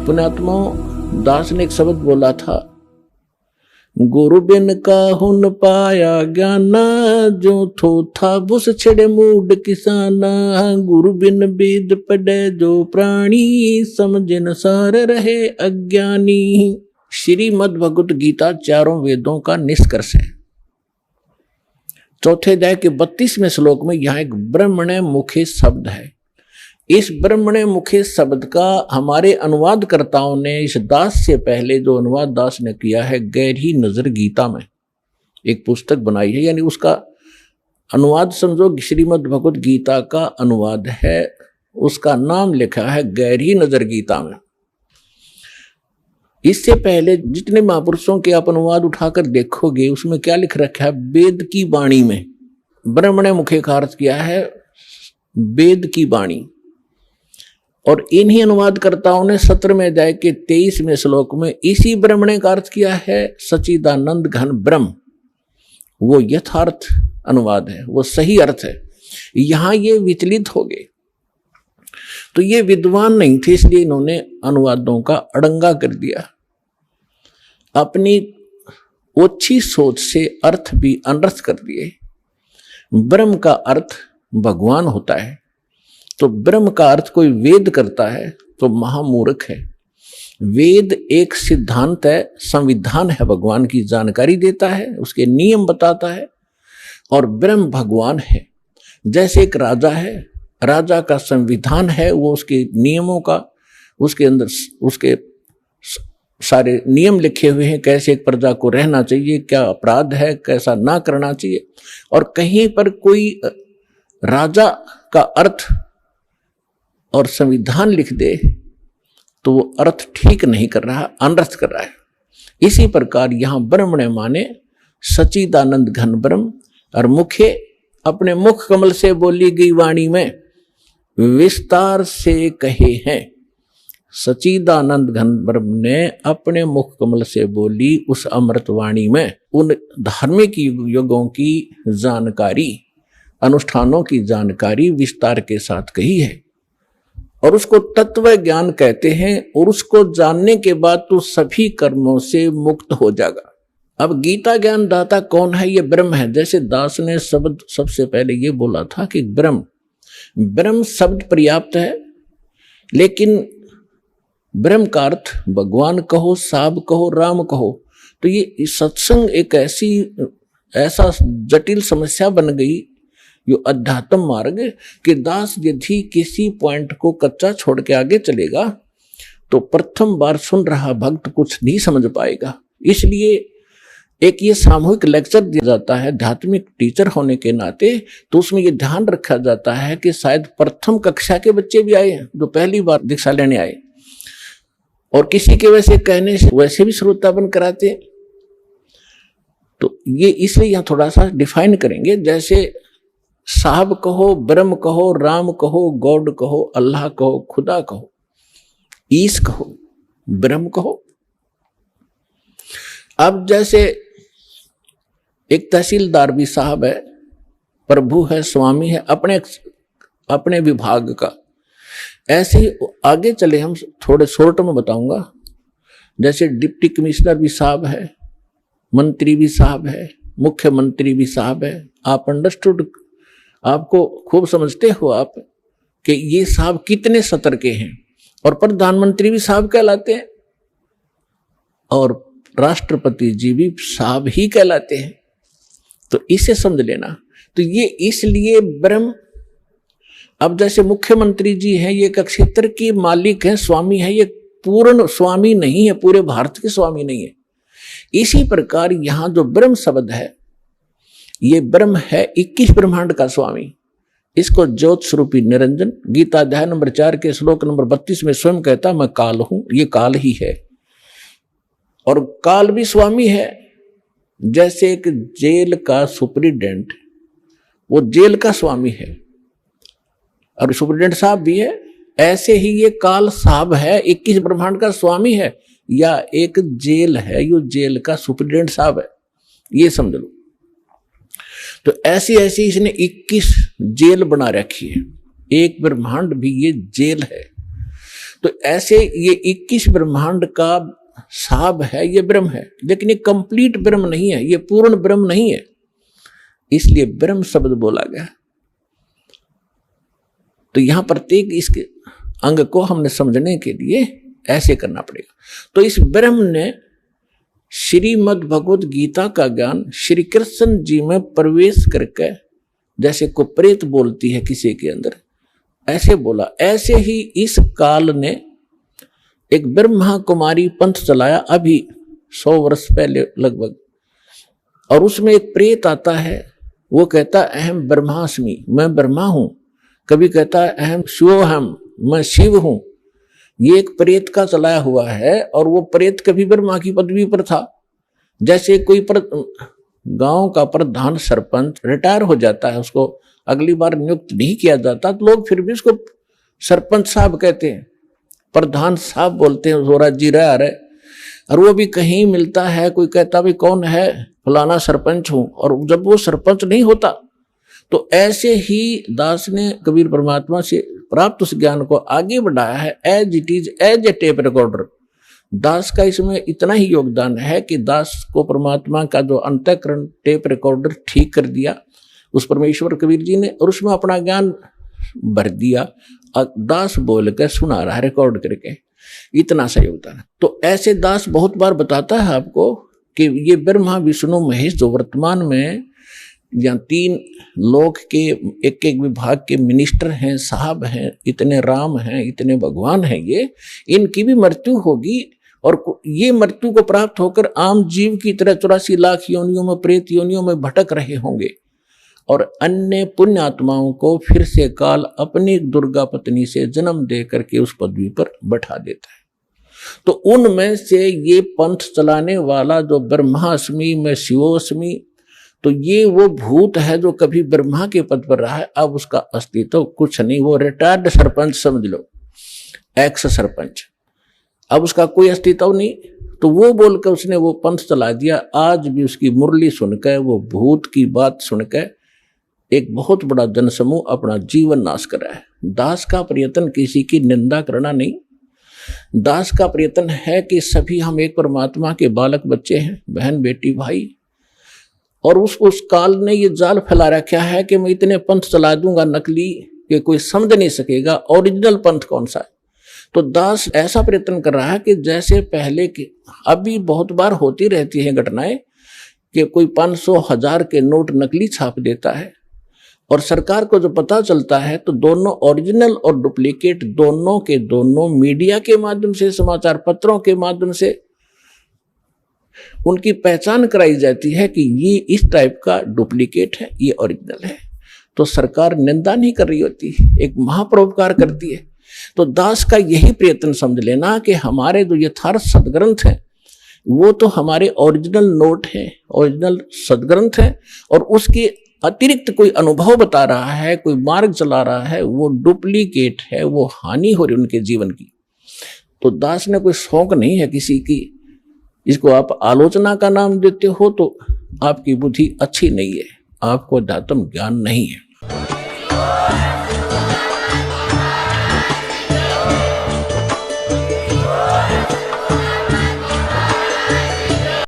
पुण्यात्माओं, दास ने एक शब्द बोला था, गुरु बिन काहुन पाया ज्ञाना, जो थो था बुस छिड़े मूड किसाना। गुरु बिन वेद पढ़े जो प्राणी, समझन सार रहे अज्ञानी। श्रीमद् भगवत गीता चारों वेदों का निष्कर्ष है। चौथे अध्याय के 32वें श्लोक में यहां एक ब्रह्मणे मुखे शब्द है। इस ब्रह्मणे मुखे शब्द का हमारे अनुवादकर्ताओं ने इस दास से पहले जो अनुवाद दास ने किया है गहरी नजर गीता में एक पुस्तक बनाई है, यानी उसका अनुवाद समझो श्रीमद् भगवत गीता का अनुवाद है, उसका नाम लिखा है गहरी नजर गीता में। इससे पहले जितने महापुरुषों के आप अनुवाद उठाकर देखोगे उसमें क्या लिख रखा है, वेद की वाणी में। ब्रह्मणे मुखे का अर्थ किया है वेद की वाणी। और इन्हीं अनुवादकर्ताओं ने 17वें अध्याय के 23वें श्लोक में इसी ब्रह्मणे का अर्थ किया है सच्चिदानंद घन ब्रह्म। वो यथार्थ अनुवाद है, वो सही अर्थ है। यहां ये विचलित हो गए, तो ये विद्वान नहीं थे, इसलिए इन्होंने अनुवादों का अड़ंगा कर दिया। अपनी ओछी सोच से अर्थ भी अनर्थ कर दिए। ब्रह्म का अर्थ भगवान होता है, तो ब्रह्म का अर्थ कोई वेद करता है तो महामूर्ख है। वेद एक सिद्धांत है, संविधान है, भगवान की जानकारी देता है, उसके नियम बताता है। और ब्रह्म भगवान है। जैसे एक राजा है, राजा का संविधान है, वो उसके नियमों का, उसके अंदर उसके सारे नियम लिखे हुए हैं, कैसे एक प्रजा को रहना चाहिए, क्या अपराध है, कैसा ना करना चाहिए। और कहीं पर कोई राजा का अर्थ और संविधान लिख दे तो वो अर्थ ठीक नहीं कर रहा, अनर्थ कर रहा है। इसी प्रकार यहां ब्रह्मणे माने सच्चिदानंद घन ब्रह्म, और मुखे अपने मुख कमल से बोली गई वाणी में विस्तार से कहे हैं। सच्चिदानंद घन ब्रह्म ने अपने मुख कमल से बोली उस अमृत वाणी में उन धार्मिक युगों की जानकारी, अनुष्ठानों की जानकारी विस्तार के साथ कही है। और उसको तत्व ज्ञान कहते हैं, और उसको जानने के बाद तो सभी कर्मों से मुक्त हो जाएगा। अब गीता ज्ञान दाता कौन है? ये ब्रह्म है। जैसे दास ने शब्द सबसे पहले ये बोला था कि ब्रह्म शब्द पर्याप्त है, लेकिन ब्रह्म का अर्थ भगवान कहो, साब कहो, राम कहो, तो ये सत्संग एक ऐसा जटिल समस्या बन गई, यो अध्यात्म मार्ग, कि दास यदि किसी पॉइंट को कच्चा छोड़ के आगे चलेगा तो प्रथम बार सुन रहा भक्त कुछ नहीं समझ पाएगा। इसलिए एक ये सामूहिक लेक्चर दिया जाता है आध्यात्मिक टीचर होने के नाते, तो उसमें ये ध्यान रखा जाता है कि शायद प्रथम कक्षा के बच्चे भी आए जो पहली बार दीक्षा लेने आए, और किसी के वैसे कहने से वैसे भी श्रोता बन कराते। तो ये इसलिए यहां थोड़ा सा डिफाइन करेंगे। जैसे साहब कहो, ब्रह्म कहो, राम कहो, गॉड कहो, अल्लाह कहो, खुदा कहो, ईश कहो, ब्रह्म कहो। अब जैसे एक तहसीलदार भी साहब है, प्रभु है, स्वामी है अपने विभाग का। ऐसे ही आगे चले, हम थोड़े शॉर्ट में बताऊंगा। जैसे डिप्टी कमिश्नर भी साहब है, मंत्री भी साहब है, मुख्यमंत्री भी साहब है। आप अंडरस्टूड, आपको खूब समझते हो आप कि ये साहब कितने सतर के हैं। और प्रधानमंत्री भी साहब कहलाते हैं, और राष्ट्रपति जी भी साहब ही कहलाते हैं। तो इसे समझ लेना। तो ये इसलिए ब्रह्म, अब जैसे मुख्यमंत्री जी हैं, ये एक क्षेत्र के मालिक हैं, स्वामी है, ये पूर्ण स्वामी नहीं है, पूरे भारत के स्वामी नहीं है। इसी प्रकार यहां जो ब्रह्म शब्द है, ये ब्रह्म है 21 ब्रह्मांड का स्वामी। इसको ज्योत स्वरूपी निरंजन गीता अध्याय नंबर 4 के श्लोक नंबर 32 में स्वयं कहता, मैं काल हूं। ये काल ही है, और काल भी स्वामी है। जैसे एक जेल का सुपरिटेंडेंट, वो जेल का स्वामी है, और सुपरिटेंडेंट साहब भी है, ऐसे ही ये काल साहब है, 21 ब्रह्मांड का स्वामी है, या एक जेल है, यो जेल का सुपरिटेंडेंट साहब है, ये समझ लो। तो ऐसी ऐसी इसने 21 जेल बना रखी है, एक ब्रह्मांड भी ये जेल है। तो ऐसे ये 21 ब्रह्मांड का साब है, ये ब्रह्म है, लेकिन ये कंप्लीट ब्रह्म नहीं है, ये पूर्ण ब्रह्म नहीं है, इसलिए ब्रह्म शब्द बोला गया। तो यहां प्रत्येक इसके अंग को हमने समझने के लिए ऐसे करना पड़ेगा। तो इस ब्रह्म ने श्रीमद् भगवत गीता का ज्ञान श्री कृष्ण जी में प्रवेश करके, जैसे को प्रेत बोलती है किसी के अंदर, ऐसे बोला। ऐसे ही इस काल ने एक ब्रह्मा कुमारी पंथ चलाया अभी 100 वर्ष पहले लगभग, और उसमें एक प्रेत आता है, वो कहता अहम ब्रह्मास्मि, मैं ब्रह्मा हूं। कभी कहता है अहम शिवोहम, मैं शिव हूं। ये एक प्रेत का चलाया हुआ है, और वो प्रेत कभी ब्रह्मा की पदवी पर था। जैसे कोई गांव का प्रधान सरपंच रिटायर हो जाता है, उसको अगली बार नियुक्त नहीं किया जाता, तो लोग फिर भी उसको सरपंच साहब कहते हैं, प्रधान साहब बोलते हैं, जोरा जी रहा रहे। और वो भी कहीं मिलता है, कोई कहता भी कौन है, फलाना सरपंच हूं, और जब वो सरपंच नहीं होता। तो ऐसे ही दास ने कबीर परमात्मा से प्राप्त उस ज्ञान को आगे बढ़ाया है, as it is, as a tape recorder. Das का इसमें इतना ही योगदान है कि दास को परमात्मा का जो अंतःकरण टेप रिकॉर्डर ठीक कर दिया उस परमेश्वर कबीर जी ने, और उसमें अपना ज्ञान भर दिया, दास बोल के सुना रहा है रिकॉर्ड करके, इतना सा योगदान है। तो ऐसे दास बहुत बार बताता है आपको कि ये ब्रह्मा विष्णु महेश जो वर्तमान में या 3 लोक के एक एक विभाग के मिनिस्टर हैं, साहब हैं, इतने राम हैं, इतने भगवान हैं, ये इनकी भी मृत्यु होगी, और ये मृत्यु को प्राप्त होकर आम जीव की तरह 84 लाख योनियों में, प्रेत योनियों में भटक रहे होंगे, और अन्य पुण्य आत्माओं को फिर से काल अपनी दुर्गा पत्नी से जन्म दे करके उस पदवी पर बैठा देता है। तो उनमें से ये पंथ चलाने वाला जो ब्रह्मास्मि में शिवोस्मि, तो ये वो भूत है जो कभी ब्रह्मा के पद पर रहा है, अब उसका अस्तित्व कुछ नहीं, वो रिटायर्ड सरपंच समझ लो, एक्स सरपंच, अब उसका कोई अस्तित्व नहीं। तो वो बोलकर उसने वो पंथ चला दिया। आज भी उसकी मुरली सुनकर, वो भूत की बात सुनकर एक बहुत बड़ा जनसमूह अपना जीवन नाश कर रहा है। दास का प्रयत्न किसी की निंदा करना नहीं, दास का प्रयत्न है कि सभी हम एक परमात्मा के बालक बच्चे हैं, बहन बेटी भाई, और उस काल ने ये जाल फैला रखा है कि मैं इतने पंथ चला दूंगा नकली कि कोई समझ नहीं सकेगा ओरिजिनल पंथ कौन सा है। तो दास ऐसा प्रयत्न कर रहा है कि जैसे पहले के, अभी बहुत बार होती रहती है घटनाएं कि कोई 500,000 के नोट नकली छाप देता है, और सरकार को जो पता चलता है तो दोनों ओरिजिनल और डुप्लीकेट दोनों के दोनों मीडिया के माध्यम से, समाचार पत्रों के माध्यम से उनकी पहचान कराई जाती है कि ये इस टाइप का डुप्लीकेट है, ये ओरिजिनल है। तो सरकार निंदा नहीं कर रही होती, एक महापरोपकार करती है। तो दास का यही प्रयत्न समझ लेना कि हमारे जो यथार्थ सदग्रंथ हैं वो तो हमारे ओरिजिनल नोट हैं, ओरिजिनल सदग्रंथ हैं, और उसके अतिरिक्त कोई अनुभव बता रहा है, कोई मार्ग चला रहा है, वो डुप्लीकेट है, वो हानि हो रही उनके जीवन की। तो दास ने कोई शौक नहीं है किसी की, इसको आप आलोचना का नाम देते हो तो आपकी बुद्धि अच्छी नहीं है, आपको अध्यात्म ज्ञान नहीं है।